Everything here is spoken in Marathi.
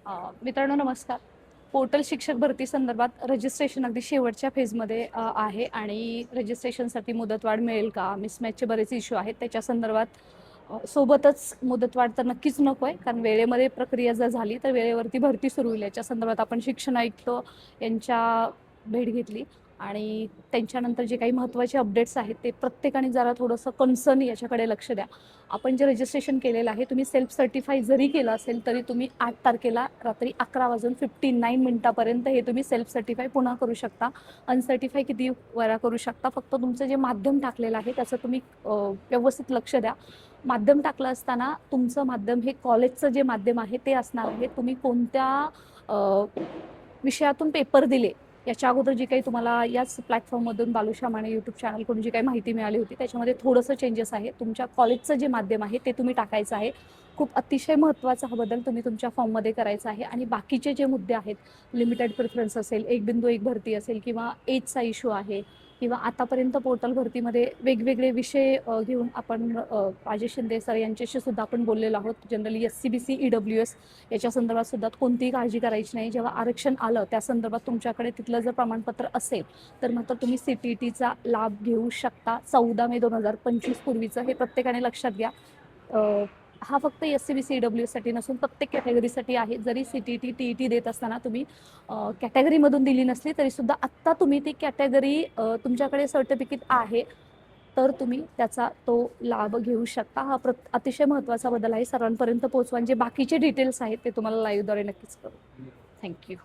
मित्रांनो नमस्कार. पोर्टल शिक्षक भरती संदर्भात रजिस्ट्रेशन अगदी शेवटच्या फेजमध्ये आहे आणि रजिस्ट्रेशनसाठी मुदतवाढ मिळेल का? मिसमॅचचे बरेच इश्यू आहेत त्याच्या संदर्भात. सोबतच मुदतवाढ तर नक्कीच नको आहे, कारण वेळेमध्ये प्रक्रिया जर झाली तर वेळेवरती भरती सुरू होईल. याच्या संदर्भात आपण शिक्षण आयुक्त यांच्या भेट घेतली आणि त्यांच्यानंतर जे काही महत्त्वाचे अपडेट्स आहेत ते प्रत्येकाने जरा थोडंसं कन्सर्न याच्याकडे लक्ष द्या. आपण जे रजिस्ट्रेशन केलेलं आहे, तुम्ही सेल्फ सर्टिफाय जरी केलं असेल तरी तुम्ही 8 तारखेला रात्री 11:59 हे तुम्ही सेल्फ सर्टिफाय पुन्हा करू शकता. अनसर्टिफाय किती वेळा करू शकता. फक्त तुमचं जे माध्यम टाकलेलं आहे त्याचं तुम्ही व्यवस्थित लक्ष द्या. माध्यम टाकलं असताना तुमचं माध्यम हे कॉलेजचं जे माध्यम आहे ते असणार आहे. तुम्ही कोणत्या विषयातून पेपर दिले याच्या अगोदर जी काही तुम्हाला याच प्लॅटफॉर्ममधून बालुश्याम आणि यूट्यूब चॅनलकडून जी काही माहिती मिळाली होती त्याच्यामध्ये थोडंसं चेंजेस आहे. तुमच्या कॉलेजचं जे माध्यम आहे ते तुम्ही टाकायचं आहे. खूप अतिशय महत्त्वाचा हा बदल तुम्ही तुमच्या फॉर्ममध्ये करायचा आहे. आणि बाकीचे जे मुद्दे आहेत, लिमिटेड प्रिफरन्स असेल, 1.1 भरती असेल किंवा एजचा इश्यू आहे किंवा आतापर्यंत पोर्टल भरतीमध्ये वेगवेगळे विषय घेऊन आपण राजेश शिंदे सर यांच्याशी सुद्धा आपण बोललेलो आहोत. जनरली SCBC EWS याच्या संदर्भात सुद्धा कोणतीही काळजी करायची नाही. जेव्हा आरक्षण आलं त्या संदर्भात तुमच्याकडे तिथलं जर प्रमाणपत्र असेल तर मात्र तुम्ही CTTचा लाभ घेऊ शकता. 14 मे 2025 पूर्वीचं हे प्रत्येकाने लक्षात घ्या. हा फक्त SCBC EWS साठी नसून प्रत्येक कॅटेगरीसाठी आहे. जरी CTT TET देत असताना तुम्ही कॅटेगरीमधून दिली नसली तरी सुद्धा आत्ता तुम्ही ती कॅटेगरी तुमच्याकडे सर्टिफिकेट आहे तर तुम्ही त्याचा तो लाभ घेऊ शकता. हा अतिशय महत्त्वाचा बदल आहे. सर्वांपर्यंत पोहोचवा. जे बाकीचे डिटेल्स आहेत ते तुम्हाला लाईव्हद्वारे नक्कीच करू. थँक्यू.